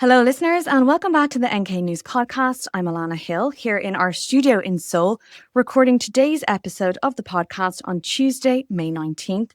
Hello, listeners, and welcome back to the NK News Podcast. I'm Alana Hill here in our studio in Seoul, recording today's episode of the podcast on Tuesday, May 19th.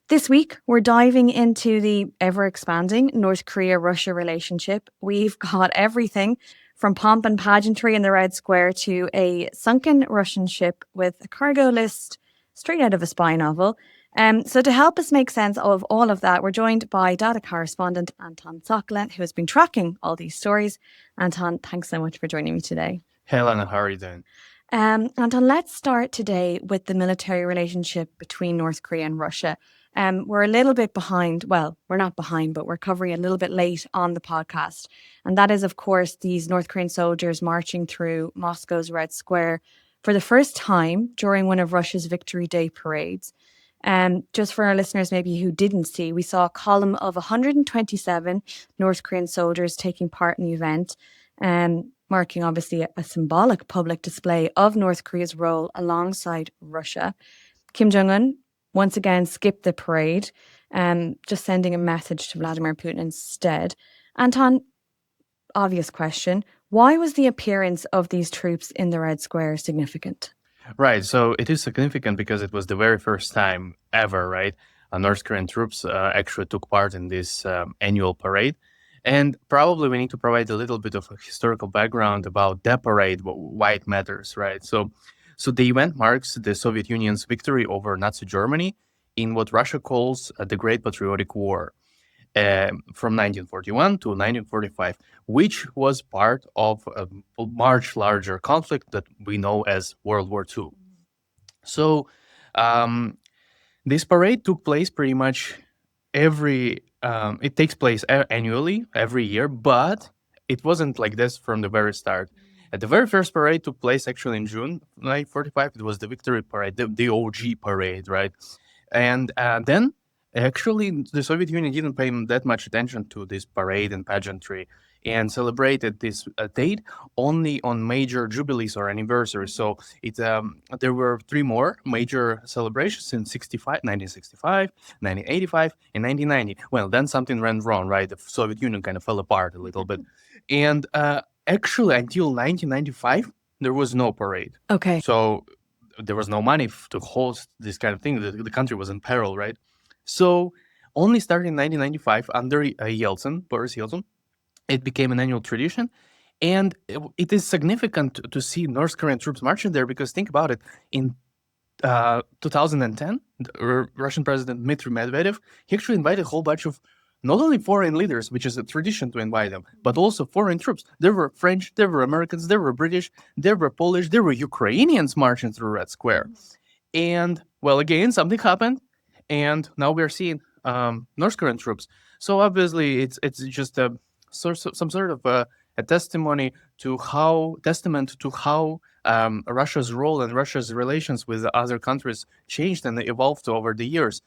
This week, we're diving into the ever-expanding North Korea-Russia relationship. We've got everything from pomp and pageantry in the Red Square to a sunken Russian ship with a cargo list straight out of a spy novel. So to help us make sense of all of that, we're joined by data correspondent Anton Sokolin, who has been tracking all these stories. Anton, thanks so much for joining me today. Hey, Lana, how are you doing? Anton, let's start today with the military relationship between North Korea and Russia. We're a little bit behind. Well, we're not behind, but we're covering a little bit late on the podcast. And that is, of course, these North Korean soldiers marching through Moscow's Red Square for the first time during one of Russia's Victory Day parades. Just for our listeners maybe who didn't see, we saw a column of 127 North Korean soldiers taking part in the event, marking obviously a symbolic public display of North Korea's role alongside Russia. Kim Jong Un once again skipped the parade, just sending a message to Vladimir Putin instead. Anton, obvious question, why was the appearance of these troops in the Red Square significant? Right, so it is significant because it was the very first time ever, right? North Korean troops actually took part in this annual parade. And probably we need to provide a little bit of a historical background about that parade, why it matters, right? So the event marks the Soviet Union's victory over Nazi Germany in what Russia calls the Great Patriotic War. From 1941 to 1945, which was part of a much larger conflict that we know as World War II. So this parade took place pretty much it takes place annually, every year, but it wasn't like this from the very start. The very first parade took place actually in June 1945. It was the Victory Parade, the OG parade, right? And then actually, the Soviet Union didn't pay that much attention to this parade and pageantry and celebrated this date only on major jubilees or anniversaries. So there were three more major celebrations in 1965, 1985, and 1990. Well, then something went wrong, right? The Soviet Union kind of fell apart a little bit. And actually, until 1995, there was no parade. Okay. So there was no money to host this kind of thing. The country was in peril, right? So only starting in 1995 under Boris Yeltsin, it became an annual tradition. And it is significant to see North Korean troops marching there because think about it. In 2010, the Russian President Dmitry Medvedev, he actually invited a whole bunch of not only foreign leaders, which is a tradition to invite them, but also foreign troops. There were French, there were Americans, there were British, there were Polish, there were Ukrainians marching through Red Square. And, well, again, something happened. And now we're seeing North Korean troops. So obviously, it's just some sort of a testament to how Russia's role and Russia's relations with other countries changed and evolved over the years,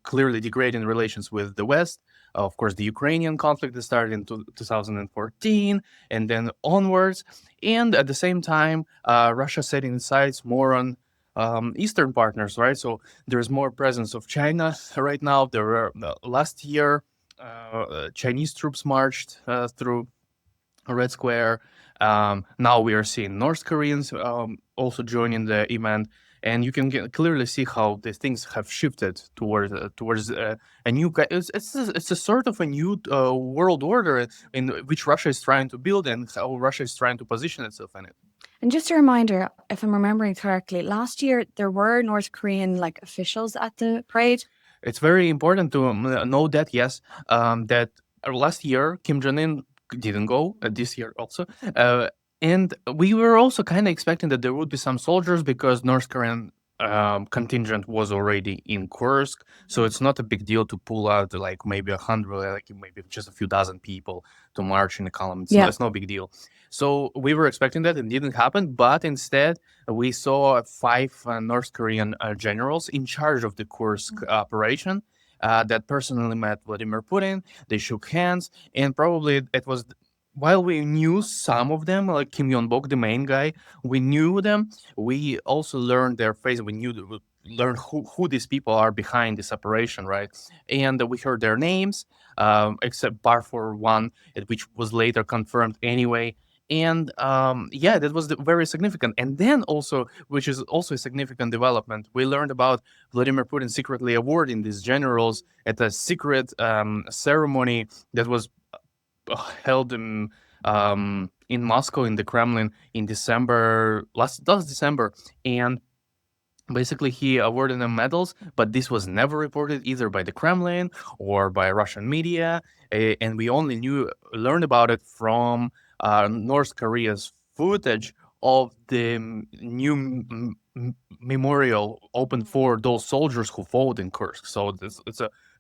clearly degrading relations with the West. Of course, the Ukrainian conflict that started in 2014 and then onwards. And at the same time, Russia setting its sights more on Eastern partners, right? So there's more presence of China right now. There were last year, Chinese troops marched through Red Square. Now we are seeing North Koreans also joining the event, and you can clearly see how these things have shifted towards a new. It's a sort of a new world order in which Russia is trying to build and how Russia is trying to position itself in it. And just a reminder, if I'm remembering correctly, last year there were North Korean officials at the parade. It's very important to know that, yes, that last year Kim Jong Un didn't go, this year also. And we were also kind of expecting that there would be some soldiers because North Korean contingent was already in Kursk. So it's not a big deal to pull out maybe 100, maybe just a few dozen people to march in a column. It's no big deal. So we were expecting that. It didn't happen. But instead, we saw 5 North Korean generals in charge of the Kursk operation that personally met Vladimir Putin. They shook hands. And probably it was, while we knew some of them, like Kim Jong Un, the main guy, we knew them. We also learned their face. We knew learn who these people are behind this operation, right? And we heard their names, except bar for one, which was later confirmed anyway. And yeah, that was very significant. And then also, which is also a significant development, we learned about Vladimir Putin secretly awarding these generals at a secret ceremony that was held in Moscow, in the Kremlin, in December, last December. And basically, he awarded them medals, but this was never reported either by the Kremlin or by Russian media, and we only learned about it from North Korea's footage of the new memorial open for those soldiers who fought in Kursk. So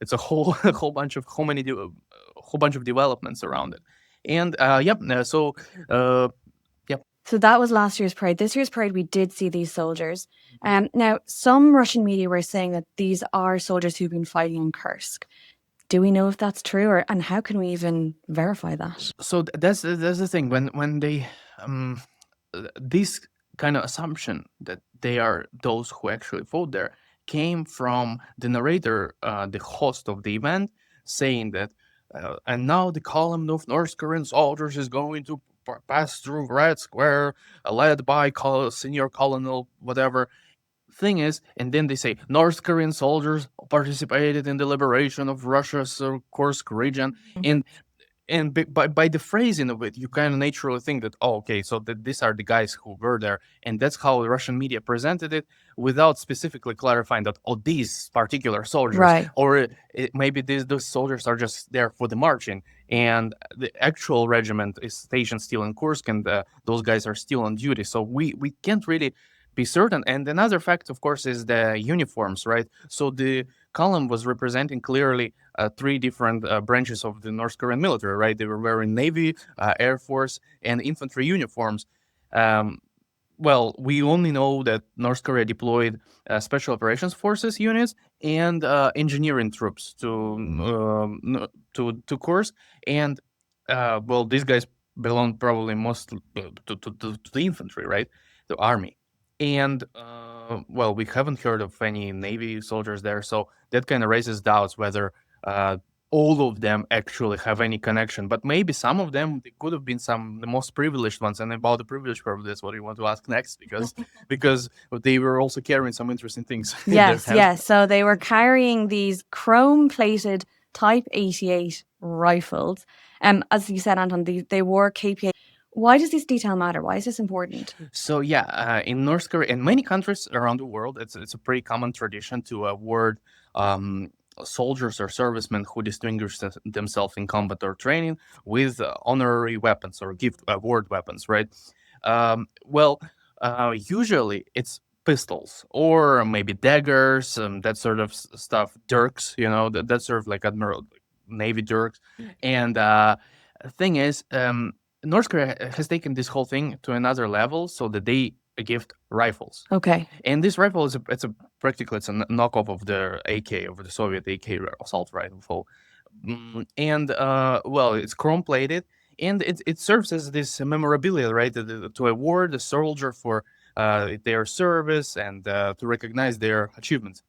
it's a whole a whole bunch of whole bunch of developments around it, and yep. So yep. So that was last year's parade. This year's parade, we did see these soldiers. Now, some Russian media were saying that these are soldiers who've been fighting in Kursk. Do we know if that's true, and how can we even verify that? So that's the thing when they this kind of assumption that they are those who actually fought there came from the narrator, the host of the event, saying that and now the column of North Korean soldiers is going to pass through Red Square, led by senior colonel whatever. Thing is, and then they say North Korean soldiers participated in the liberation of Russia's Kursk region, and by the phrasing of it, you kind of naturally think that, oh, okay, so these are the guys who were there, and that's how the Russian media presented it, without specifically clarifying that, oh, these particular soldiers, Right. or maybe those soldiers are just there for the marching, and the actual regiment is stationed still in Kursk, and those guys are still on duty. So we can't really be certain. And another fact, of course, is the uniforms, right? So the column was representing clearly three different branches of the North Korean military, right? They were wearing Navy, Air Force, and infantry uniforms. Well, we only know that North Korea deployed special operations forces units and engineering troops to Kursk, and well, these guys belong probably most to the infantry, right? The army. And well, we haven't heard of any Navy soldiers there, so that kind of raises doubts whether uh, all of them actually have any connection. But maybe some of them, they could have been the most privileged ones. And about the privilege, probably that's what you want to ask next, because they were also carrying some interesting things in their Yes, hands. yes. So they were carrying these chrome-plated Type 88 rifles. As you said, Anton, they wore KPA. Why does this detail matter? Why is this important? So yeah, in North Korea, in many countries around the world, it's a pretty common tradition to award soldiers or servicemen who distinguish themselves in combat or training with honorary weapons or gift award weapons, right? Well, usually it's pistols or maybe daggers, that sort of stuff, dirks, that sort of like Admiral Navy dirks. And thing is, North Korea has taken this whole thing to another level, so that they gift rifles. Okay. And this rifle is practically it's a knockoff of the AK, of the Soviet AK assault rifle. And well, it's chrome plated, and it serves as this memorabilia, right? To award the soldier for their service and to recognize their achievements.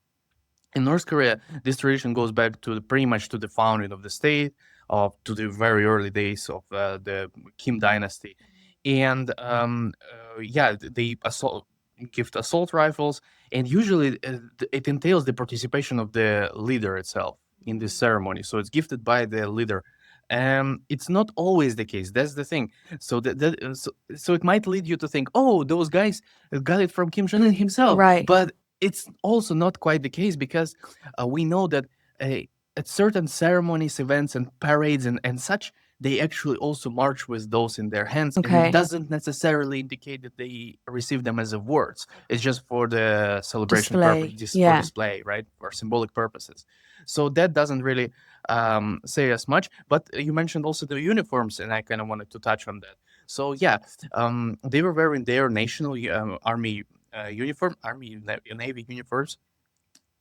In North Korea, this tradition goes back to pretty much to the founding of the state, to the very early days of the Kim dynasty, and yeah, they gift assault rifles, and usually it entails the participation of the leader itself in this ceremony. So it's gifted by the leader. It's not always the case. That's the thing. So so it might lead you to think, oh, those guys got it from Kim Jong Un himself, Right. but it's also not quite the case, because we know that at certain ceremonies, events, and parades and such, they actually also march with those in their hands. And Okay. it doesn't necessarily indicate that they receive them as awards. It's just for the celebration Display. purpose, for Yeah. display, right? For symbolic purposes. So that doesn't really say as much. But you mentioned also the uniforms, and I kind of wanted to touch on that. So yeah, they were wearing their national army uniform, army navy uniforms,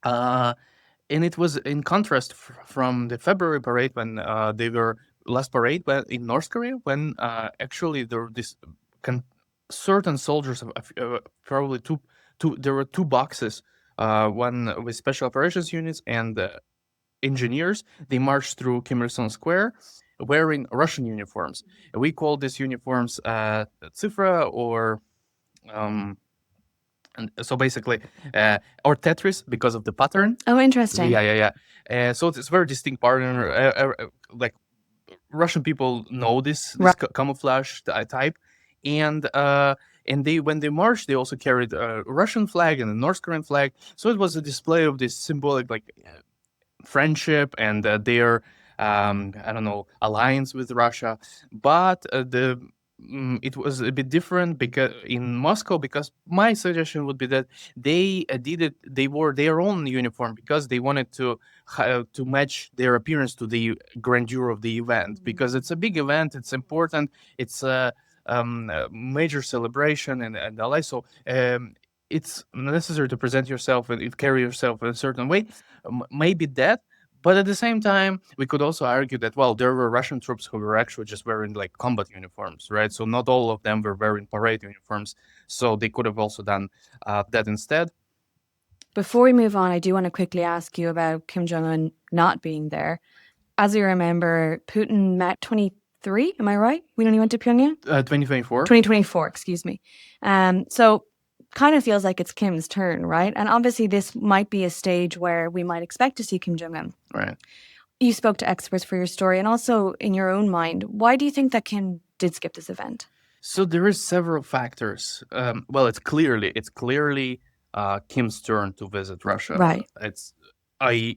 and it was in contrast from the February parade when they were last parade in North Korea, when actually there were certain soldiers, probably two there were two boxes one with special operations units and engineers. They marched through Kim Il-sung Square wearing Russian uniforms. We call these uniforms Cifra or and so basically or Tetris because of the pattern. Oh, interesting. Yeah. So it's very distinct pattern. Like Russian people know this Right. camouflage type, and they when they marched, they also carried a Russian flag and a North Korean flag. So it was a display of this symbolic friendship and their I don't know alliance with Russia. But it was a bit different because in Moscow, because my suggestion would be that they did it. They wore their own uniform because they wanted to match their appearance to the grandeur of the event, because it's a big event. It's important. It's a major celebration and all that. So it's necessary to present yourself and carry yourself in a certain way. Maybe that. But at the same time, we could also argue that, well, there were Russian troops who were actually just wearing like combat uniforms, right? So not all of them were wearing parade uniforms. So they could have also done that instead. Before we move on, I do want to quickly ask you about Kim Jong Un not being there. As you remember, Putin met 23, am I right? When he went to Pyongyang? 2024. 2024, excuse me. So kind of feels like it's Kim's turn, right? And obviously this might be a stage where we might expect to see Kim Jong Un. Right. You spoke to experts for your story, and also in your own mind, why do you think that Kim did skip this event? So there is several factors. Well, it's clearly Kim's turn to visit Russia. Right. I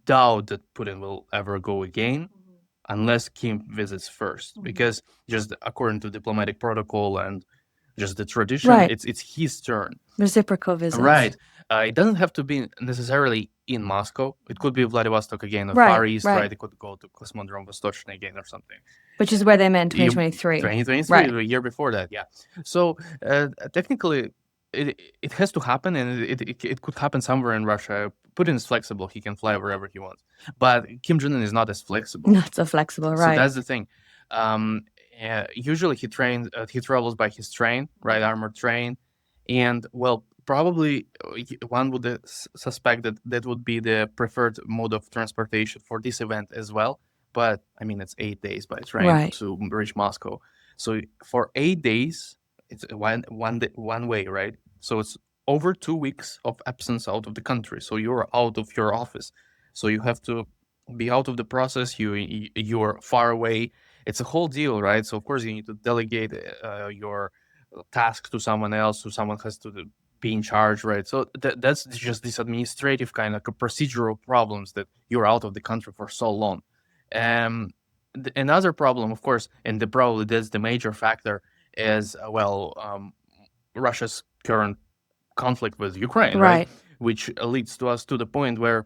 doubt that Putin will ever go again unless Kim visits first, because just according to diplomatic protocol and just the tradition, Right. it's his turn. Reciprocal visits. Right. It doesn't have to be necessarily in Moscow. It could be Vladivostok again, or Right, Far East, right. right? It could go to Kosmodrom Vostochny again or something. Which is where they met in 2023. 2023, Right. the year before that, yeah. So technically, it has to happen, and it could happen somewhere in Russia. Putin is flexible; he can fly wherever he wants. But Kim Jong Un is not as flexible. Not so flexible, right? So that's the thing. Usually, he travels by his train, right, armored train, and well, probably one would suspect that that would be the preferred mode of transportation for this event as well. But I mean, it's 8 days by train Right. to reach Moscow. So for 8 days, it's one way, right? So it's over 2 weeks of absence out of the country. So you're out of your office. So you have to be out of the process. You're far away. It's a whole deal, right? So of course you need to delegate your task to someone else, so someone has to be in charge, right? So that's just this administrative kind of procedural problems that you're out of the country for so long. Another problem, of course, and probably that's the major factor, is Russia's current conflict with Ukraine, right? Which leads to us to the point where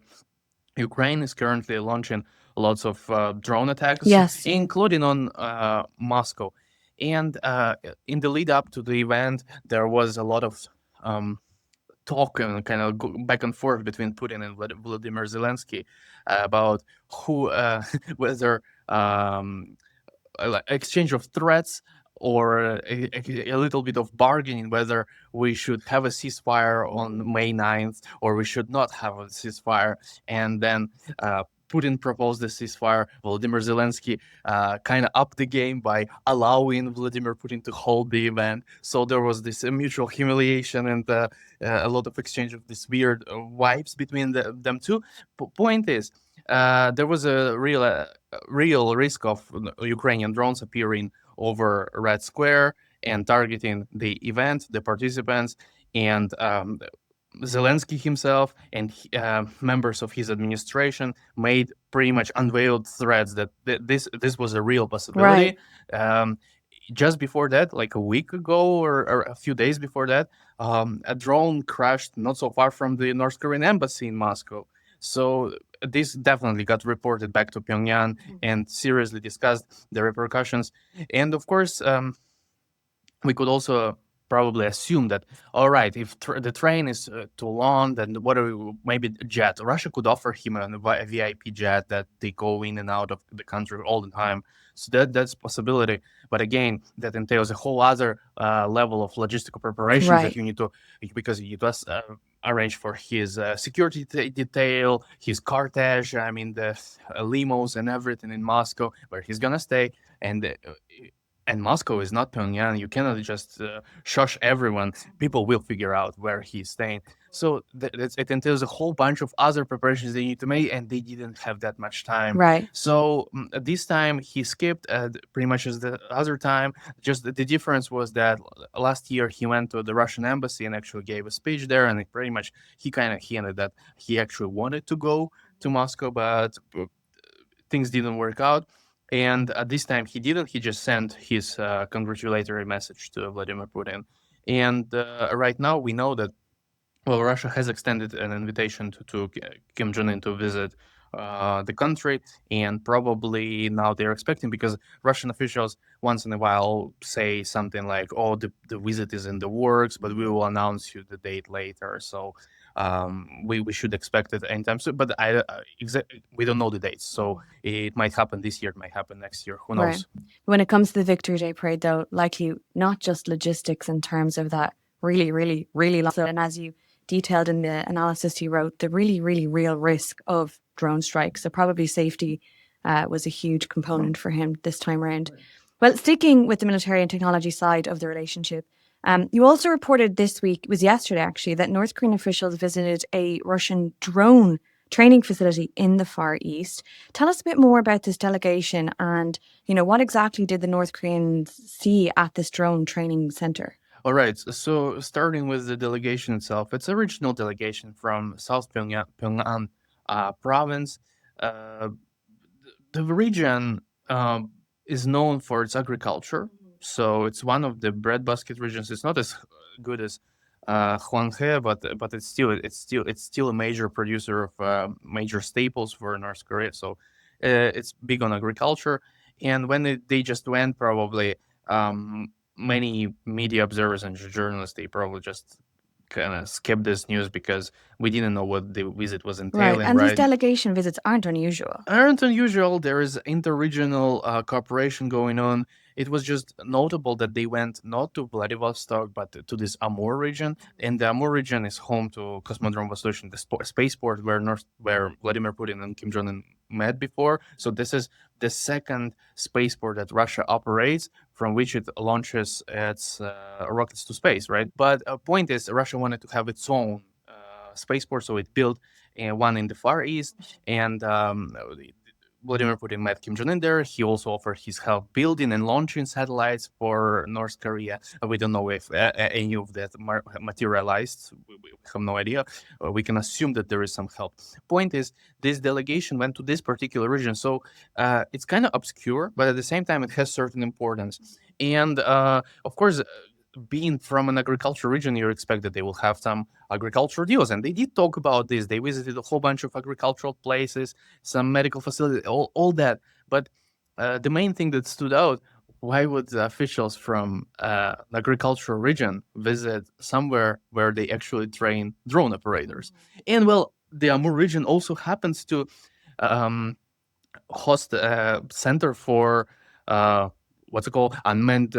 Ukraine is currently launching lots of drone attacks, Yes, including on Moscow. And in the lead up to the event, there was a lot of talk and kind of go back and forth between Putin and Vladimir Zelensky about who, whether exchange of threats or a little bit of bargaining, whether we should have a ceasefire on May 9th or we should not have a ceasefire. And then Putin proposed the ceasefire. Volodymyr Zelensky kind of upped the game by allowing Vladimir Putin to hold the event. So there was this mutual humiliation and a lot of exchange of these weird vibes between them two. Point is, there was a real risk of Ukrainian drones appearing over Red Square and targeting the event, the participants, and Zelensky himself and members of his administration made pretty much unveiled threats that this was a real possibility. Just before that, like a week ago or a few days before that, a drone crashed not so far from the North Korean embassy in Moscow. So this definitely got reported back to Pyongyang and seriously discussed the repercussions. And of course, we could also probably assume that, all right, if the train is too long, then maybe a jet. Russia could offer him a VIP jet that they go in and out of the country all the time. So that's a possibility. But again, that entails a whole other level of logistical preparations that you need to, because you just arrange for his security detail, his cortege, I mean the limos and everything in Moscow where he's gonna stay. And Moscow is not Pyongyang. You cannot just shush everyone. People will figure out where he's staying. So it entails a whole bunch of other preparations they need to make, and they didn't have that much time. Right. So this time he skipped pretty much as the other time. Just the difference was that last year he went to the Russian embassy and actually gave a speech there, and pretty much he kind of hinted that he actually wanted to go to Moscow, but things didn't work out. And this time he didn't. He just sent his congratulatory message to Vladimir Putin. And right now we know that, well, Russia has extended an invitation to Kim Jong Un to visit the country, and probably now they're expecting, because Russian officials once in a while say something like, "Oh, the visit is in the works, but we will announce you the date later." So we should expect it anytime soon. But we don't know the dates, so it might happen this year, it might happen next year. Who knows? Right. When it comes to the Victory Day parade, though, likely not just logistics in terms of that really, really, really long. And as you detailed in the analysis you wrote, the really, really real risk of drone strikes. So probably safety was a huge component for him this time around. Well, sticking with the military and technology side of the relationship, you also reported this week, it was yesterday actually, that North Korean officials visited a Russian drone training facility in the Far East. Tell us a bit more about this delegation and, what exactly did the North Koreans see at this drone training center? All right. So starting with the delegation itself, it's a regional delegation from South Pyongyang province. Uh, the region is known for its agriculture, so it's one of the breadbasket regions. It's not as good as Hwanghae, but it's still a major producer of major staples for North Korea. So it's big on agriculture. And when they just went, probably many media observers and journalists, they probably just kind of skipped this news because we didn't know what the visit was entailing. Right. And these delegation visits aren't unusual. Aren't unusual. There is interregional cooperation going on. It was just notable that they went not to Vladivostok, but to this Amur region. And the Amur region is home to Cosmodrome Vostochny, the spaceport where Vladimir Putin and Kim Jong Un met before. So this is the second spaceport that Russia operates, from which it launches its rockets to space, right? But point is, Russia wanted to have its own spaceport, so it built one in the Far East, and Vladimir Putin met Kim Jong Un there. He also offered his help building and launching satellites for North Korea. We don't know if any of that materialized. We have no idea. We can assume that there is some help. Point is, this delegation went to this particular region, so it's kind of obscure, but at the same time, it has certain importance. And of course, being from an agricultural region, you expect that they will have some agricultural deals. And they did talk about this. They visited a whole bunch of agricultural places, some medical facilities, all that. But the main thing that stood out, why would the officials from an agricultural region visit somewhere where they actually train drone operators? And well, the Amur region also happens to host a center for what's it called, unmanned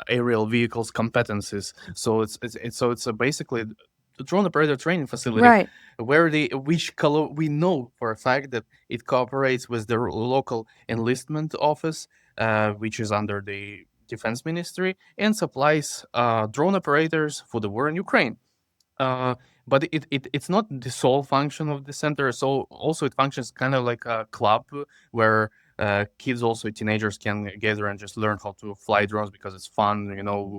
aerial vehicles competencies. So it's basically a drone operator training facility, Right. where we know for a fact that it cooperates with the local enlistment office, which is under the defense ministry, and supplies drone operators for the war in Ukraine. But it's not the sole function of the center. So also it functions kind of like a club where kids, also teenagers, can gather and just learn how to fly drones because it's fun,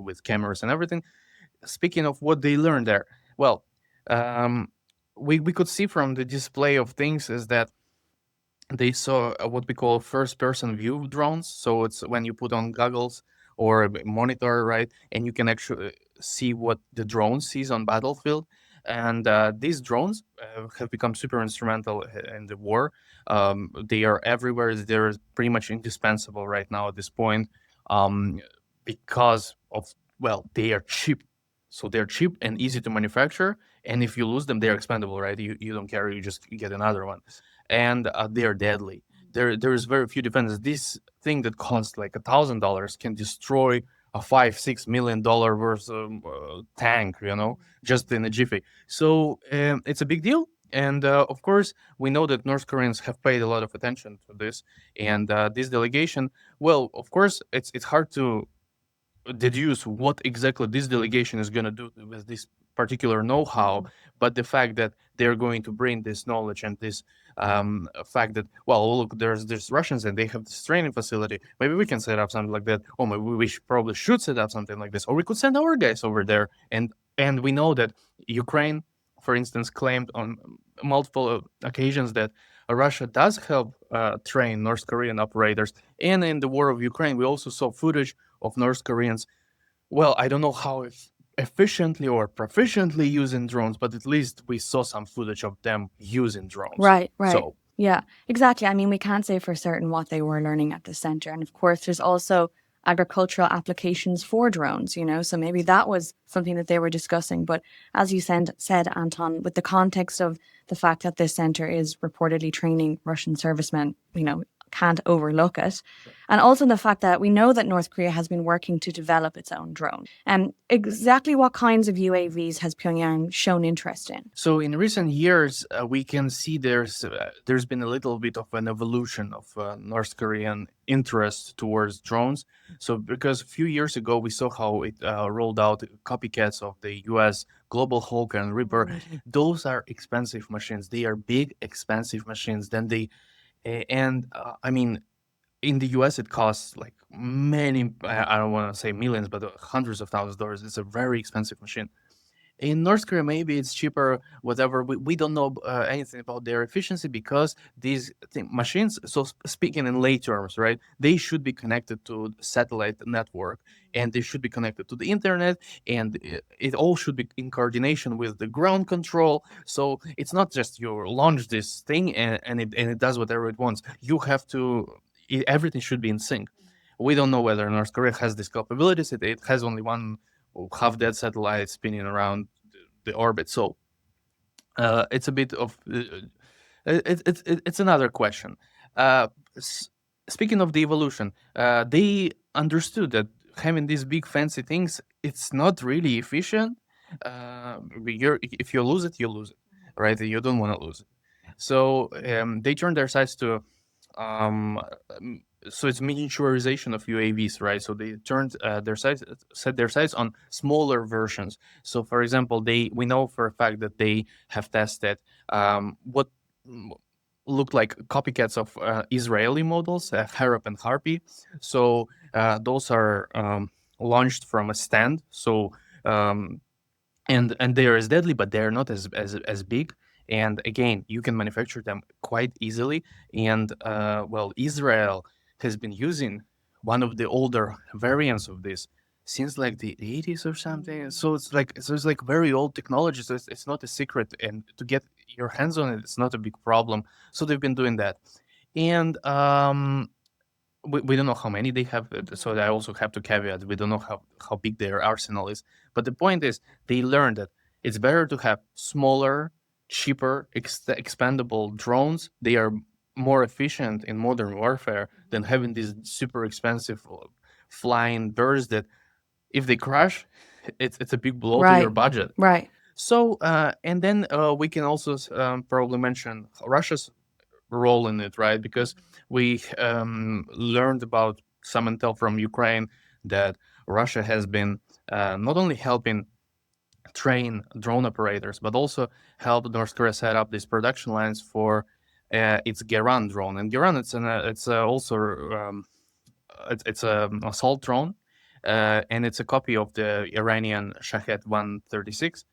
with cameras and everything. Speaking of what they learned there, well, we could see from the display of things is that they saw what we call first-person view drones. So it's when you put on goggles or a monitor, right, and you can actually see what the drone sees on battlefield. And these drones have become super instrumental in the war. They are everywhere. They're pretty much indispensable right now at this point, because of, well, they are cheap. So they're cheap and easy to manufacture. And if you lose them, they're expendable, right? You don't care. You just get another one. And they are deadly. There's very few defenses. This thing that costs like $1,000 can destroy a $5-6 million worth tank, just in a jiffy. So it's a big deal. And of course, we know that North Koreans have paid a lot of attention to this. And this delegation, well, of course, it's hard to deduce what exactly this delegation is going to do with this particular know-how, but the fact that they're going to bring this knowledge and this fact that, well, look, there's Russians and they have this training facility. Maybe we can set up something like that, or maybe we probably should set up something like this, or we could send our guys over there. And we know that Ukraine, for instance, claimed on multiple occasions that Russia does help train North Korean operators. And in the war of Ukraine, we also saw footage of North Koreans. Well, I don't know how efficiently or proficiently using drones, but at least we saw some footage of them using drones. Right. So Yeah, exactly. I mean, we can't say for certain what they were learning at the center. And of course, there's also agricultural applications for drones, so maybe that was something that they were discussing. But as you said, Anton, with the context of the fact that this center is reportedly training Russian servicemen, can't overlook it. And also the fact that we know that North Korea has been working to develop its own drone. And exactly what kinds of UAVs has Pyongyang shown interest in? So in recent years, we can see there's been a little bit of an evolution of North Korean interest towards drones. So because a few years ago, we saw how it rolled out copycats of the US Global Hawk and Reaper. Those are expensive machines. They are big, expensive machines. I mean, in the US, it costs like many, I don't want to say millions, but hundreds of thousands of dollars. It's a very expensive machine. In North Korea, maybe it's cheaper, whatever. We don't know anything about their efficiency because these machines, so speaking in lay terms, right, they should be connected to satellite network and they should be connected to the internet, and it all should be in coordination with the ground control. So it's not just you launch this thing and it does whatever it wants. You have to, everything should be in sync. We don't know whether North Korea has these capabilities. It has only one half-dead satellite spinning around the orbit. So it's a bit of it's another question. Speaking of the evolution, they understood that having these big fancy things, it's not really efficient. If you lose it, you lose it, right? You don't want to lose it. So they turned their sights to um, so it's miniaturization of UAVs, right? So they turned set their sights on smaller versions. So, for example, we know for a fact that they have tested what looked like copycats of Israeli models, Harap and Harpy. So those are launched from a stand. So and they are as deadly, but they are not as big. And again, you can manufacture them quite easily. And well, Israel has been using one of the older variants of this since like the 80s or something. So it's like very old technology. So it's not a secret, and to get your hands on it, it's not a big problem. So they've been doing that, and we don't know how many they have. So I also have to caveat, we don't know how big their arsenal is. But the point is, they learned that it's better to have smaller, cheaper, expandable drones. They are more efficient in modern warfare than having these super expensive flying birds that, if they crash, it's a big blow to your budget. Right. So and then we can also probably mention Russia's role in it, right? Because we learned about some intel from Ukraine that Russia has been not only helping train drone operators, but also helped North Korea set up these production lines for its Geran drone. And Geran, it's also it's an assault drone, and it's a copy of the Iranian Shahed 136.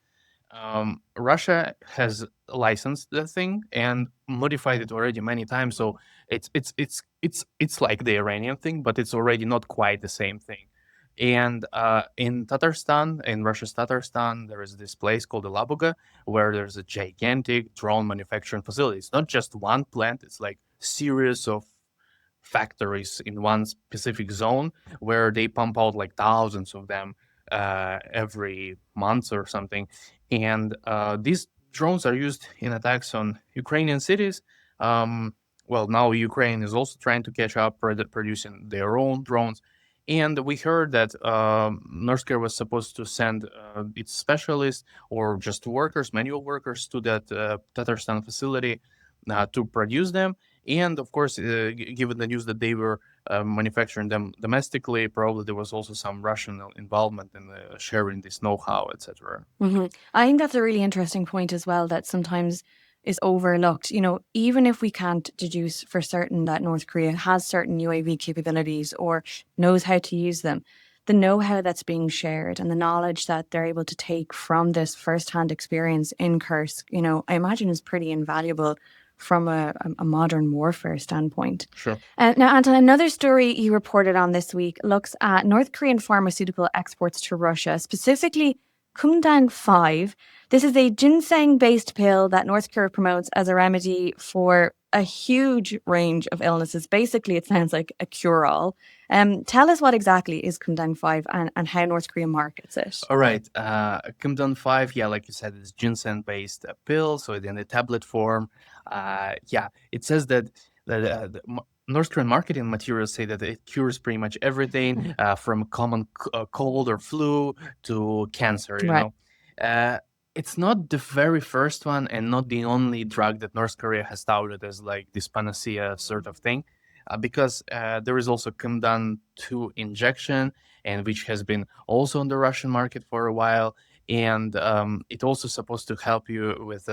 Russia has licensed the thing and modified it already many times. So it's like the Iranian thing, but it's already not quite the same thing. And in Tatarstan, in Russia's Tatarstan, there is this place called Labuga, where there's a gigantic drone manufacturing facility. It's not just one plant; it's like series of factories in one specific zone where they pump out like thousands of them every month or something. And these drones are used in attacks on Ukrainian cities. Well, now Ukraine is also trying to catch up, producing their own drones. And we heard that North Korea was supposed to send its specialists or just workers, manual workers, to that Tatarstan facility to produce them. And of course, given the news that they were manufacturing them domestically, probably there was also some Russian involvement in sharing this know-how, etc. I think that's a really interesting point as well, that sometimes is overlooked. Even if we can't deduce for certain that North Korea has certain UAV capabilities or knows how to use them, the know-how that's being shared and the knowledge that they're able to take from this first-hand experience in Kursk, I imagine is pretty invaluable from a modern warfare standpoint. Sure. Now, Anton, another story you reported on this week looks at North Korean pharmaceutical exports to Russia, specifically Kumdang 5. This is a ginseng-based pill that North Korea promotes as a remedy for a huge range of illnesses. Basically, it sounds like a cure-all. Tell us what exactly is Kumdang 5 and how North Korea markets it. All right. Kim Jong 5, yeah, like you said, it's ginseng-based pill, so it's in the tablet form. Yeah, it says that the North Korean marketing materials say that it cures pretty much everything from common cold or flu to cancer, you Right. know. It's not the very first one and not the only drug that North Korea has touted as like this panacea sort of thing, because there is also Kumdan 2 injection, and which has been also on the Russian market for a while. And it also supposed to help you with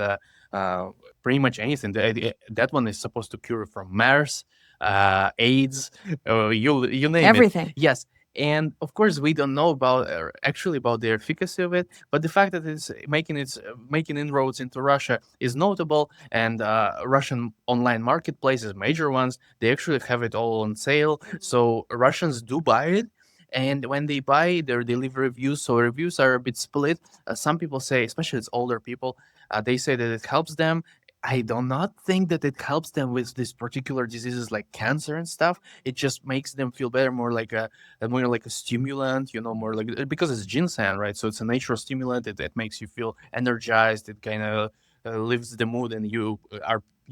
pretty much anything. That one is supposed to cure from MERS, AIDS, you name Everything. it. Yes. And of course, we don't know about actually about the efficacy of it, but the fact that it's making inroads into Russia is notable. And Russian online marketplaces, major ones, they actually have it all on sale. So Russians do buy it. And when they buy, they leave reviews. So reviews are a bit split. Some people say, especially it's older people, they say that it helps them. I do not think that it helps them with these particular diseases like cancer and stuff. It just makes them feel better, more like a stimulant, more like, because it's ginseng, right? So it's a natural stimulant. It makes you feel energized. It kind of lifts the mood, and you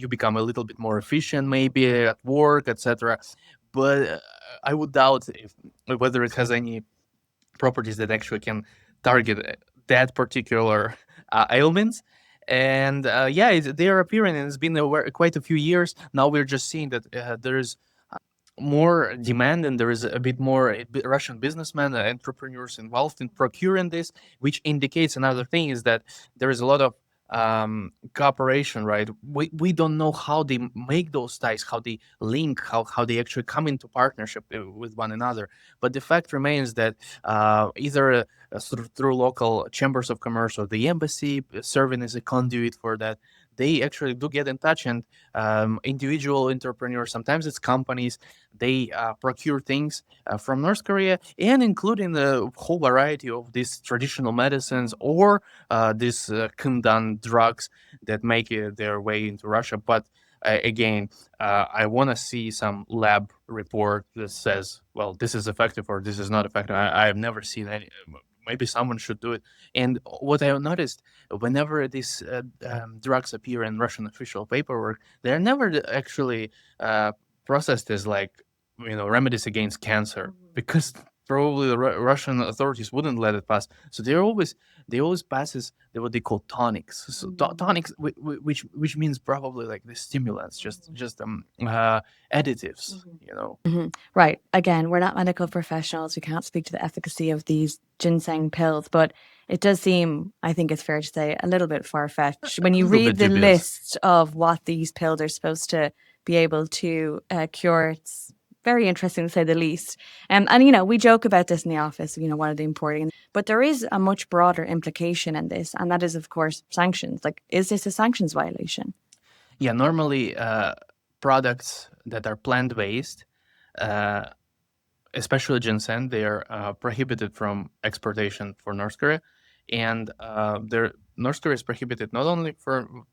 become a little bit more efficient, maybe at work, etc. But I would doubt whether it has any properties that actually can target that particular ailments. And yeah, they are appearing, and it's been quite a few years. Now we're just seeing that there's more demand, and there is a bit more Russian businessmen, entrepreneurs involved in procuring this, which indicates another thing is that there is a lot of cooperation, right? We don't know how they make those ties, how they link, how they actually come into partnership with one another. But the fact remains that either sort of through local chambers of commerce or the embassy serving as a conduit for that, they actually do get in touch. And individual entrepreneurs, sometimes it's companies, they procure things from North Korea, and including the whole variety of these traditional medicines or these Kundan drugs that make their way into Russia. But again, I want to see some lab report that says, well, this is effective or this is not effective. I have never seen any. Maybe someone should do it. And what I noticed, whenever these drugs appear in Russian official paperwork, they're never actually processed as like, remedies against cancer, because probably the Russian authorities wouldn't let it pass. So they always passes what they call tonics. So tonics, which means probably like the stimulants, just additives, Right. Again, we're not medical professionals. We can't speak to the efficacy of these ginseng pills, but it does seem, I think it's fair to say, a little bit far-fetched when you read the list of what these pills are supposed to be able to cure. It's very interesting, to say the least. And we joke about this in the office, what are they importing? But there is a much broader implication in this, and that is, of course, sanctions. Like, is this a sanctions violation? Yeah, normally products that are plant-based, especially ginseng, they are prohibited from exportation for North Korea. And North Korea is prohibited not only from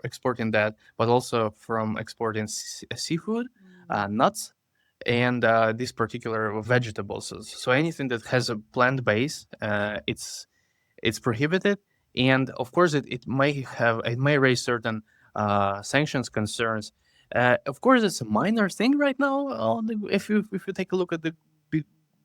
exporting that, but also from exporting seafood, nuts, and these particular vegetables. So anything that has a plant base, it's prohibited. And of course, it may raise certain sanctions concerns. Of course, it's a minor thing right now. If you take a look at the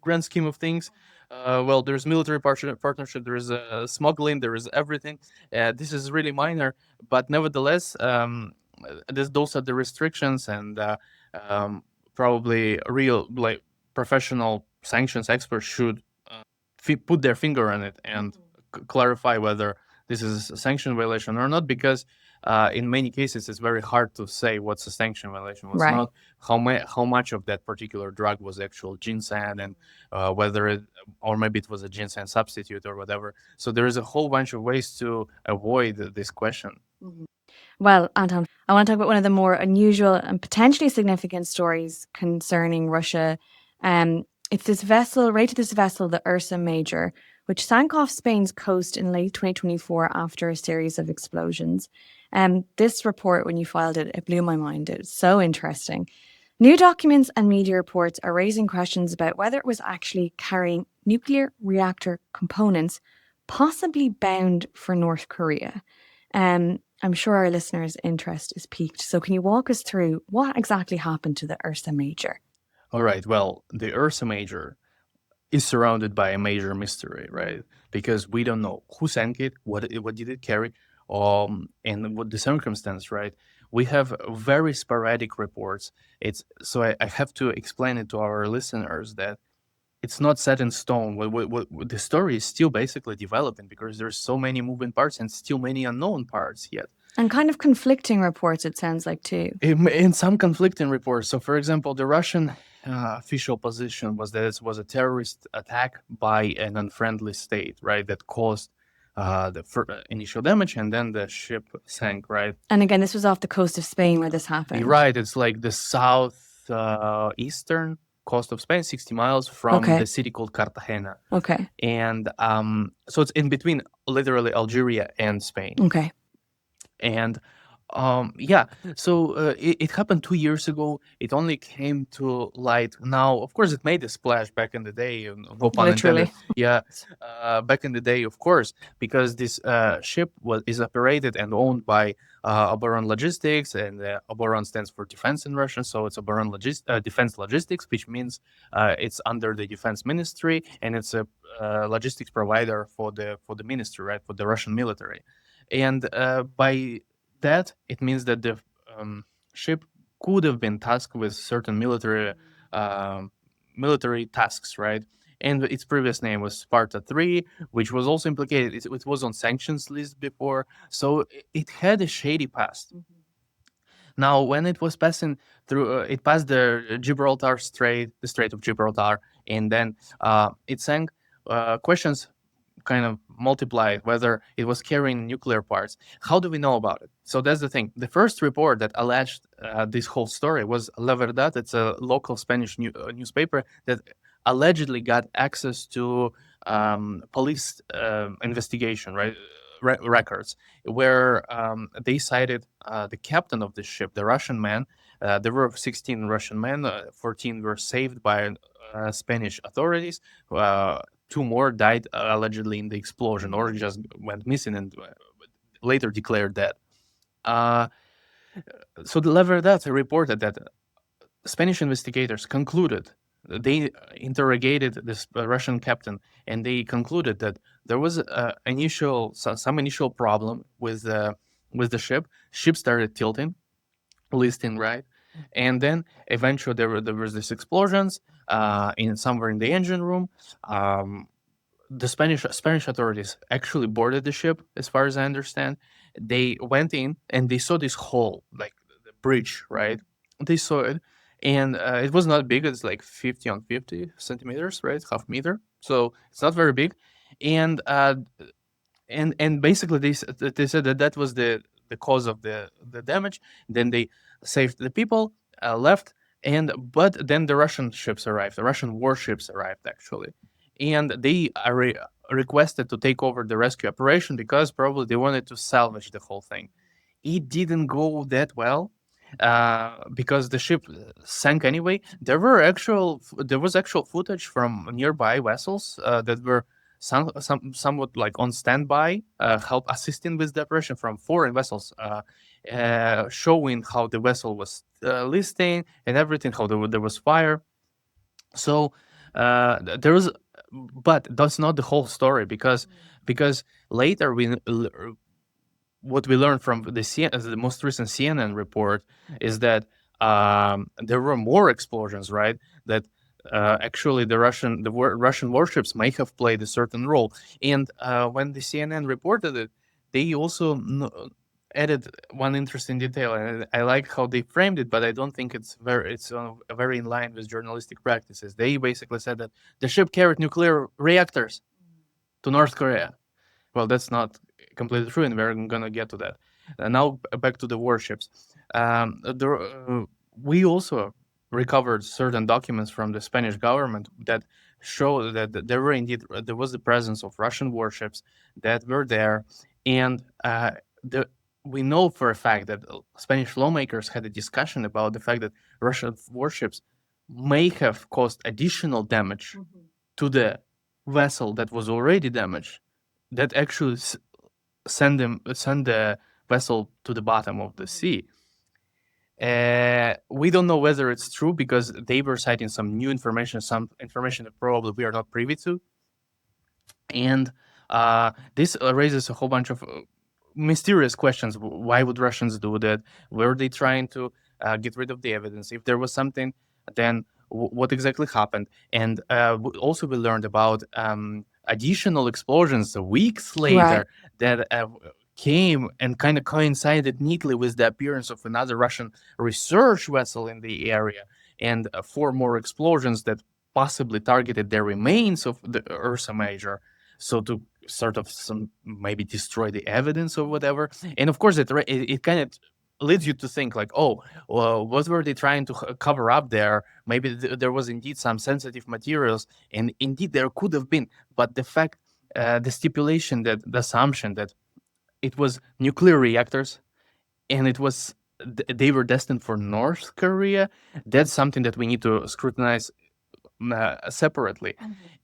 grand scheme of things. Well, there's military partnership, there is smuggling, there is everything. This is really minor, but nevertheless, those are the restrictions, and um, probably real like professional sanctions experts should put their finger on it and clarify whether this is a sanction violation or not, because in many cases it's very hard to say what's a sanction violation, what's Right. not, how much of that particular drug was actual ginseng, and whether it, or maybe it was a ginseng substitute or whatever. So there is a whole bunch of ways to avoid this question. Well, Anton, I want to talk about one of the more unusual and potentially significant stories concerning Russia. It's this vessel, the Ursa Major, which sank off Spain's coast in late 2024 after a series of explosions. This report, when you filed it, it blew my mind. It was so interesting. New documents and media reports are raising questions about whether it was actually carrying nuclear reactor components, possibly bound for North Korea. I'm sure our listeners' interest is piqued. So can you walk us through what exactly happened to the Ursa Major? All right. Well, the Ursa Major is surrounded by a major mystery, right? Because we don't know who sank it, what did it carry, and what the circumstance, right? We have very sporadic reports. It's so I have to explain it to our listeners that it's not set in stone. What the story is still basically developing, because there's so many moving parts and still many unknown parts yet. And kind of conflicting reports, it sounds like, too. In some conflicting reports. So, for example, the Russian official position was that it was a terrorist attack by an unfriendly state, right, that caused the initial damage, and then the ship sank, right? And again, this was off the coast of Spain where this happened. Right, it's like the south eastern coast of Spain, 60 miles from the city called Cartagena. Okay. And so it's in between literally Algeria and Spain. Okay. And yeah, so it happened 2 years ago. It only came to light now. Of course, it made a splash back in the day. No pun intended. Yeah, back in the day, of course, because this ship is operated and owned by Oboron Logistics, and Oboron stands for defense in Russian. So it's Oboron Defense Logistics, which means it's under the defense ministry, and it's a logistics provider for the ministry, right, for the Russian military. And by that, it means that the ship could have been tasked with certain military tasks, right? And its previous name was Sparta 3, which was also implicated. It was on sanctions list before, so it had a shady past. Now, when it was passing through, it passed the Gibraltar Strait, the Strait of Gibraltar, and then it sank. Questions kind of multiplied whether it was carrying nuclear parts. How do we know about it? So that's the thing. The first report that alleged this whole story was La Verdad. It's a local Spanish newspaper that allegedly got access to police investigation, right? Records, where they cited the captain of the ship, the Russian man. There were 16 Russian men, 14 were saved by Spanish authorities. 2 more died allegedly in the explosion, or just went missing and later declared dead. So the La Verdad reported that Spanish investigators concluded, they interrogated this Russian captain, and they concluded that there was some initial problem with the ship. Ship started tilting, listing, right? And then eventually there was this explosions in somewhere in the engine room. The Spanish authorities actually boarded the ship, as far as I understand. They went in and they saw this hole, like the bridge, right? They saw it, and it was not big. It's like 50 on 50 centimeters, right? Half meter. So it's not very big, and basically they said that was the cause of the damage. Then they saved the people, left, but then the Russian ships arrived. The Russian warships arrived, actually, and they requested to take over the rescue operation because probably they wanted to salvage the whole thing. It didn't go that well because the ship sank anyway. There was actual footage from nearby vessels that were somewhat like on standby, help assisting with the operation, from foreign vessels, showing how the vessel was listing and everything, how there was fire. So There was, but that's not the whole story, because later what we learned from the most recent CNN report is that there were more explosions, right? That actually Russian warships may have played a certain role. And when the CNN reported it, they also added one interesting detail, and I like how they framed it, but I don't think it's very in line with journalistic practices. They basically said that the ship carried nuclear reactors to North Korea. Well, that's not completely true, and we're gonna get to that. Now back to the warships. We also recovered certain documents from the Spanish government that show that there was the presence of Russian warships that were there, and the we know for a fact that Spanish lawmakers had a discussion about the fact that Russian warships may have caused additional damage to the vessel that was already damaged, that actually send the vessel to the bottom of the sea. We don't know whether it's true because they were citing some new information, some information that probably we are not privy to, and this raises a whole bunch of mysterious questions. Why would Russians do that? Were they trying to get rid of the evidence? If there was something, then what exactly happened? And also we learned about additional explosions weeks later that came and kind of coincided neatly with the appearance of another Russian research vessel in the area, and 4 more explosions that possibly targeted the remains of the Ursa Major, so to sort of maybe destroy the evidence or whatever. And of course, it kind of leads you to think like, oh, well, what were they trying to cover up there? Maybe there was indeed some sensitive materials, and indeed there could have been. But the stipulation, that the assumption that it was nuclear reactors and they were destined for North Korea, that's something that we need to scrutinize separately.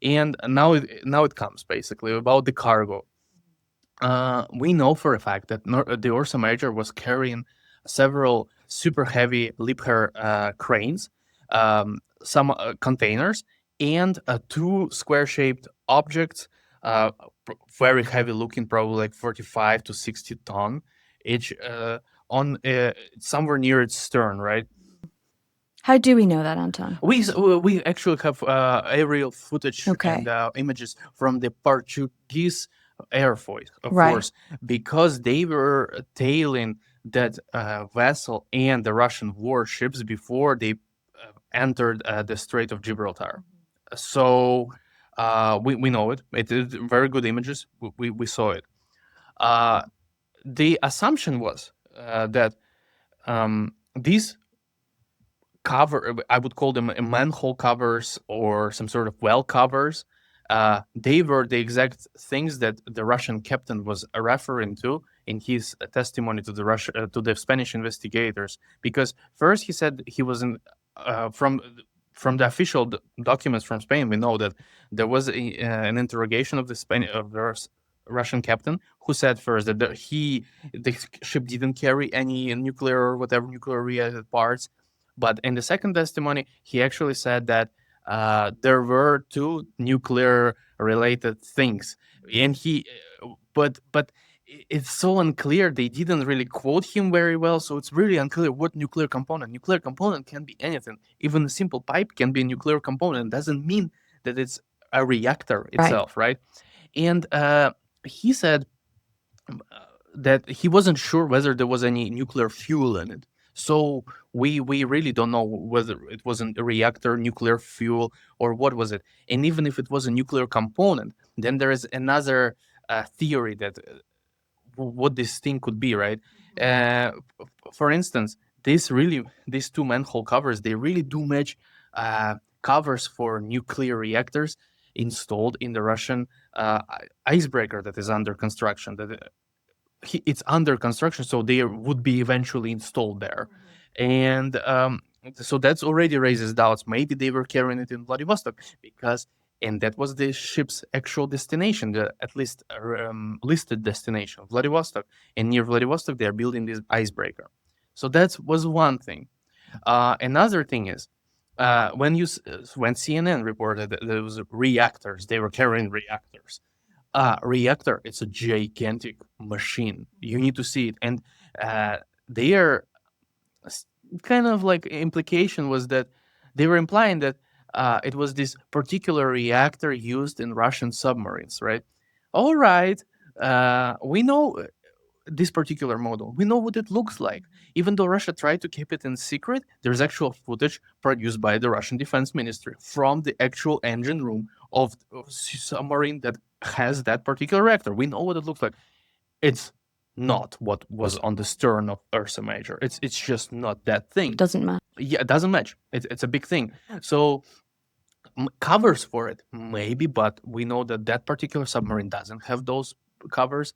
And now it comes basically about the cargo. We know for a fact that the Ursa Major was carrying several super heavy Liebherr cranes, some containers, and 2 square-shaped objects, very heavy looking, probably like 45 to 60 ton each, on somewhere near its stern, right? How do we know that, Anton? We actually have aerial footage Okay. and images from the Portuguese Air Force, Right. because they were tailing that vessel and the Russian warships before they entered the Strait of Gibraltar. So we know it. It is very good images. We saw it. The assumption was that these I would call them manhole covers or some sort of well covers. They were the exact things that the Russian captain was referring to in his testimony to the Spanish investigators. Because first he said he wasn't from the official documents from Spain. We know that there was an interrogation of the Russian captain, who said first that the ship didn't carry any nuclear or whatever nuclear related parts. But in the second testimony, he actually said that there were 2 nuclear-related things, and but it's so unclear. They didn't really quote him very well, so it's really unclear what nuclear component. Nuclear component can be anything. Even a simple pipe can be a nuclear component. It doesn't mean that it's a reactor itself, right? And he said that he wasn't sure whether there was any nuclear fuel in it. So we really don't know whether it was a reactor, nuclear fuel, or what was it. And even if it was a nuclear component, then there is another theory that what this thing could be, right? For instance, these 2 manhole covers, they really do match covers for nuclear reactors installed in the Russian icebreaker that is under construction. It's under construction, so they would be eventually installed there. And so that's already raises doubts. Maybe they were carrying it in Vladivostok and that was the ship's actual destination, at least listed destination, Vladivostok. And near Vladivostok, they're building this icebreaker. So that was one thing. Another thing is When CNN reported that there was reactors, they were carrying reactors. Reactor, it's a gigantic machine. You need to see it, and their kind of like implication was that they were implying that it was this particular reactor used in Russian submarines, right? All right, we know this particular model. We know what it looks like. Even though Russia tried to keep it in secret, there's actual footage produced by the Russian Defense Ministry from the actual engine room of submarine that has that particular reactor. We know what it looks like. It's not what was on the stern of Ursa Major. It's just not that thing. It doesn't matter. Yeah, it doesn't match. It's a big thing. So covers for it, maybe, but we know that that particular submarine doesn't have those covers.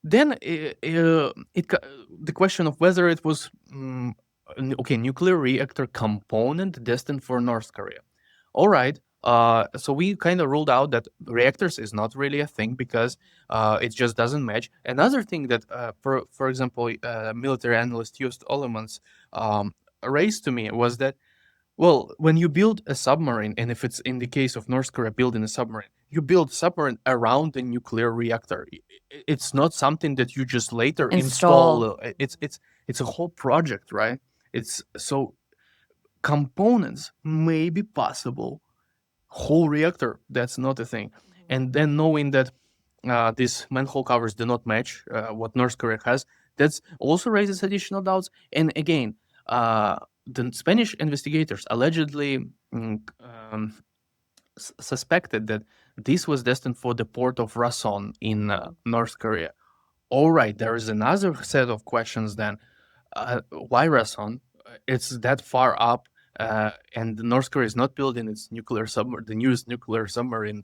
Then the question of whether it was nuclear reactor component destined for North Korea. All right. So we kind of ruled out that reactors is not really a thing because it just doesn't match. Another thing that, for example, military analyst Joost Ollemans raised to me was that, well, when you build a submarine, and if it's in the case of North Korea building a submarine, you build submarine around the nuclear reactor. It's not something that you just later install. It's a whole project, right? It's so components may be possible. Whole reactor, that's not a thing. And then knowing that these manhole covers do not match what North Korea has, that also raises additional doubts. And again, the Spanish investigators allegedly suspected that this was destined for the port of Rason in North Korea. All right, there is another set of questions then. Why Rason? It's that far up, and North Korea is not building its nuclear submarine. The newest nuclear submarine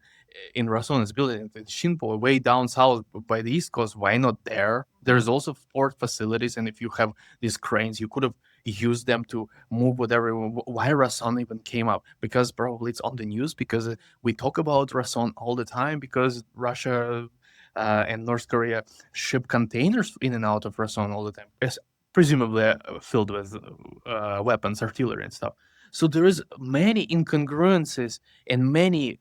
in Rason is building it in Shinpo, way down south by the east coast. Why not there? There's also port facilities, and if you have these cranes, you could have used them to move whatever. Why Rason even came up? Because probably it's on the news, because we talk about Rason all the time, because Russia and North Korea ship containers in and out of Rason all the time. It's presumably filled with weapons, artillery, and stuff. So there is many incongruences and many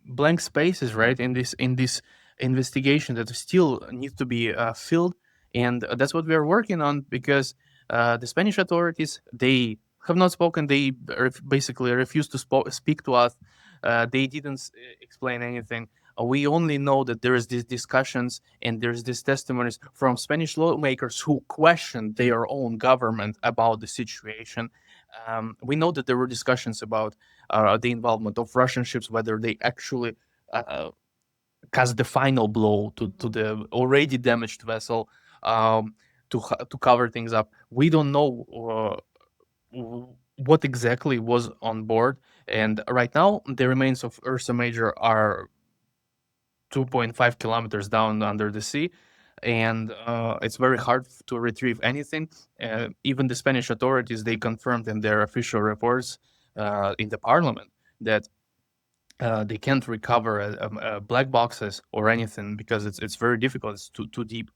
blank spaces, right, in this investigation that still need to be filled, and that's what we are working on, because the Spanish authorities, they have not spoken. They basically refused to speak to us. They didn't explain anything. We only know that there is these discussions and there's these testimonies from Spanish lawmakers who questioned their own government about the situation. We know that there were discussions about the involvement of Russian ships, whether they actually cast the final blow to the already damaged vessel, to cover things up. We don't know what exactly was on board, and right now the remains of Ursa Major are 2.5 kilometers down under the sea, and it's very hard to retrieve anything. Even the Spanish authorities, they confirmed in their official reports in the parliament that they can't recover black boxes or anything, because it's very difficult. It's too deep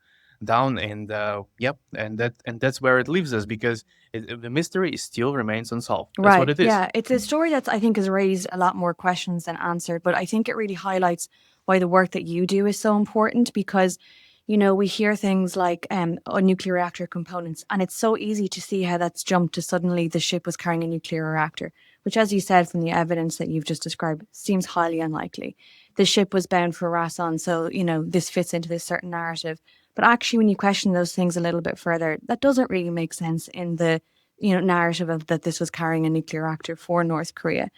down, and and that's where it leaves us, because the mystery still remains unsolved. That's what it is. Yeah, it's a story that I think has raised a lot more questions than answered, but I think it really highlights why the work that you do is so important, because we hear things like nuclear reactor components, and it's so easy to see how that's jumped to suddenly the ship was carrying a nuclear reactor, which, as you said, from the evidence that you've just described, seems highly unlikely. The ship was bound for Rason, so, this fits into this certain narrative. But actually, when you question those things a little bit further, that doesn't really make sense in the narrative of that this was carrying a nuclear reactor for North Korea.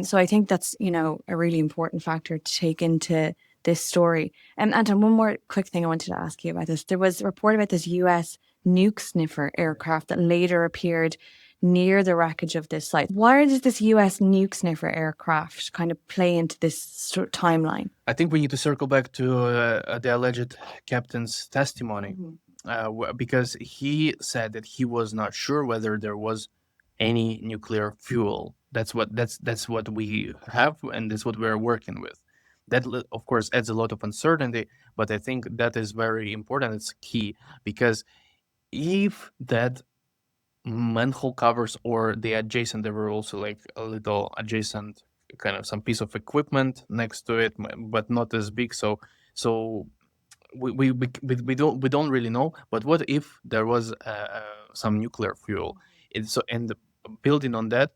So I think that's, a really important factor to take into this story. Anton, one more quick thing I wanted to ask you about this. There was a report about this US nuke sniffer aircraft that later appeared near the wreckage of this site. Why does this US nuke sniffer aircraft kind of play into this timeline? I think we need to circle back to the alleged captain's testimony, because he said that he was not sure whether there was any nuclear fuel. That's what we have, and that's what we're working with. That, of course, adds a lot of uncertainty, but I think that is very important. It's key, because if that manhole covers or the adjacent. There were also like a little adjacent kind of some piece of equipment next to it, but not as big. So we don't really know. But what if there was some nuclear fuel? And building on that,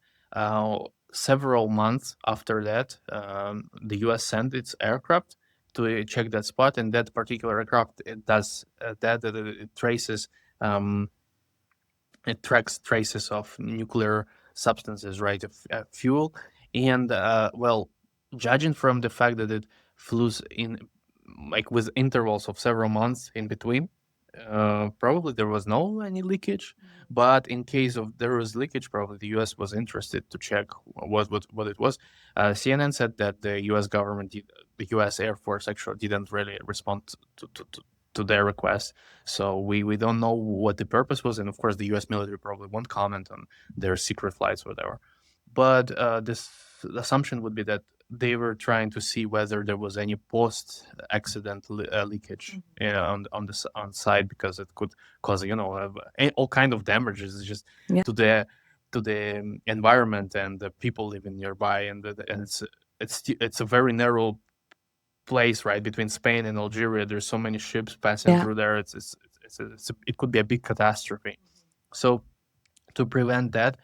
several months after that, the U.S. sent its aircraft to check that spot, and that particular aircraft it does it traces. It tracks traces of nuclear substances, right, of fuel, and well, judging from the fact that it flew in like with intervals of several months in between, probably there was no any leakage. But in case of there was leakage, probably the U.S. was interested to check what it was. CNN said that the U.S. government, the U.S. Air Force, actually didn't really respond to their request. So we don't know what the purpose was, and of course the U.S. military probably won't comment on their secret flights or whatever. But this assumption would be that they were trying to see whether there was any post-accident leakage on site, because it could cause all kind of damages just Yeah. to the environment and the people living nearby, and it's a very narrow place, right, between Spain and Algeria. There's so many ships passing Yeah. through there. It could be a big catastrophe. So to prevent that,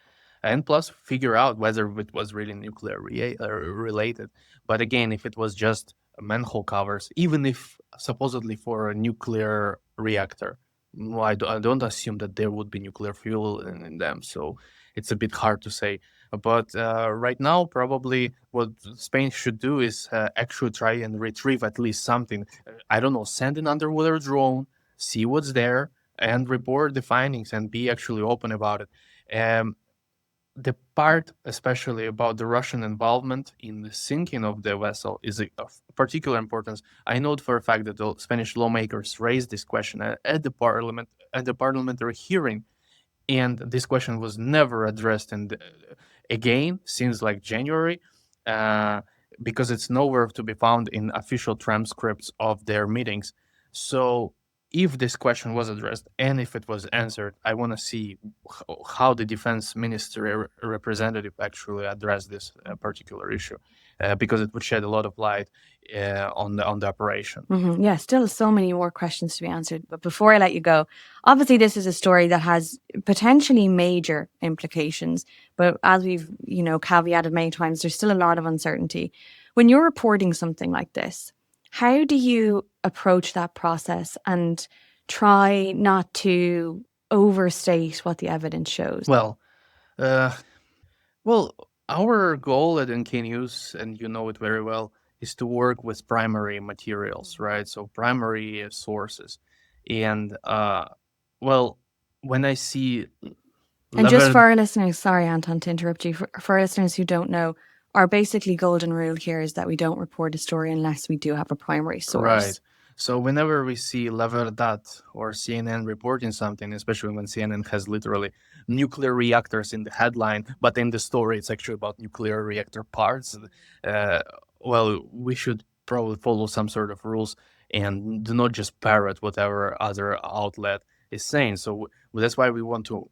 and plus figure out whether it was really nuclear related. But again, if it was just manhole covers, even if supposedly for a nuclear reactor, well, I don't assume that there would be nuclear fuel in them. So it's a bit hard to say. But right now, probably what Spain should do is actually try and retrieve at least something. I don't know, send an underwater drone, see what's there, and report the findings and be actually open about it. The part, especially about the Russian involvement in the sinking of the vessel, is of particular importance. I know for a fact that the Spanish lawmakers raised this question at the parliamentary hearing, and this question was never addressed again since like January, uh, because it's nowhere to be found in official transcripts of their meetings. So if this question was addressed and if it was answered, I want to see how the defense ministry representative actually addressed this particular issue, because it would shed a lot of light on the operation. Yeah, still so many more questions to be answered. But before I let you go, obviously this is a story that has potentially major implications. But as we've, caveated many times, there's still a lot of uncertainty. When you're reporting something like this, how do you approach that process and try not to overstate what the evidence shows? Well, our goal at NK News, and you know it very well, is to work with primary materials, right? So primary sources, and when I see And just for our listeners, sorry, Anton, to interrupt you. For our listeners who don't know, our basically golden rule here is that we don't report a story unless we do have a primary source. Right. So whenever we see La Verdad or CNN reporting something, especially when CNN has literally nuclear reactors in the headline, but in the story it's actually about nuclear reactor parts, we should probably follow some sort of rules and do not just parrot whatever other outlet is saying. So that's why we want to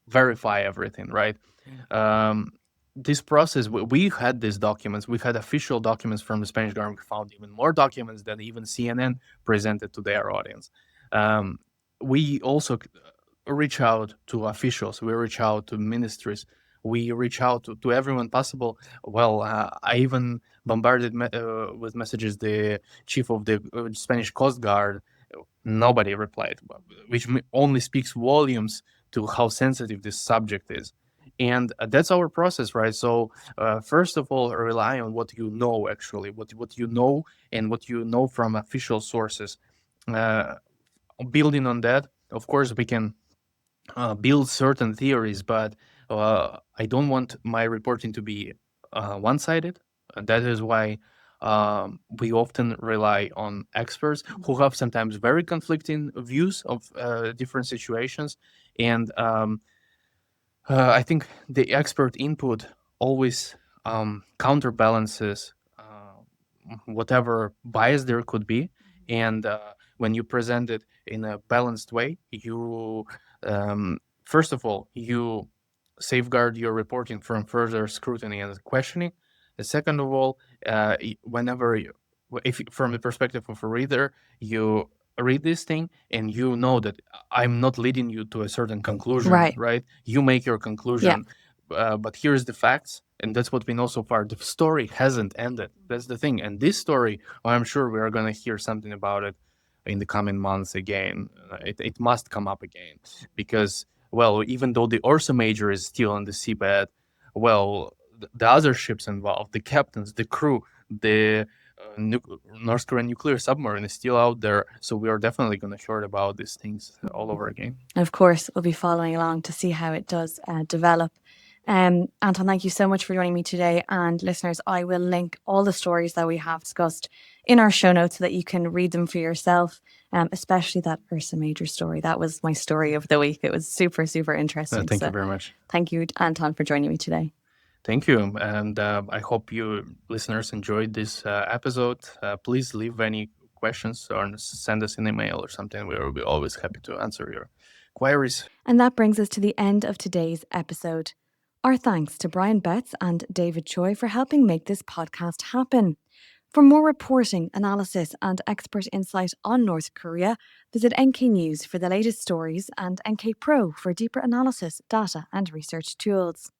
verify everything, right? This process, we had these documents, we had official documents from the Spanish government. We found even more documents than even CNN presented to their audience. We also reach out to officials, we reach out to ministries, we reach out to everyone possible. I even bombarded with messages the chief of the Spanish Coast Guard. Nobody replied, which only speaks volumes to how sensitive this subject is. And that's our process, right? So first of all, rely on what you know, actually, what you know and what you know from official sources. Building on that, of course, we can build certain theories, but I don't want my reporting to be one-sided. That is why we often rely on experts who have sometimes very conflicting views of different situations. And I think the expert input always counterbalances whatever bias there could be. And when you present it in a balanced way, you First of all, you safeguard your reporting from further scrutiny and questioning. The second of all, whenever you, if from the perspective of a reader, you read this thing and you know that I'm not leading you to a certain conclusion, right? You make your conclusion, but here's the facts, and that's what we know so far. The story hasn't ended. That's the thing. And this story, I'm sure we are going to hear something about it in the coming months again. It must come up again because, well, even though the Ursa Major is still on the seabed, well, the other ships involved, the captains, the crew, the North Korean nuclear submarine is still out there. So we are definitely going to hear about these things all over again. And of course, we'll be following along to see how it does develop. Anton, thank you so much for joining me today. And listeners, I will link all the stories that we have discussed in our show notes so that you can read them for yourself, especially that Ursa Major story. That was my story of the week. It was super, super interesting. Thank you very much. Thank you, Anton, for joining me today. Thank you. And I hope you listeners enjoyed this episode. Please leave any questions or send us an email or something. We will be always happy to answer your queries. And that brings us to the end of today's episode. Our thanks to Brian Betts and David Choi for helping make this podcast happen. For more reporting, analysis, and expert insight on North Korea, visit NK News for the latest stories and NK Pro for deeper analysis, data, and research tools.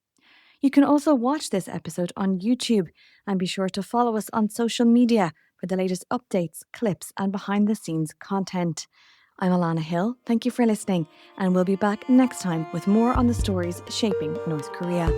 You can also watch this episode on YouTube and be sure to follow us on social media for the latest updates, clips, and behind-the-scenes content. I'm Alana Hill. Thank you for listening, and we'll be back next time with more on the stories shaping North Korea.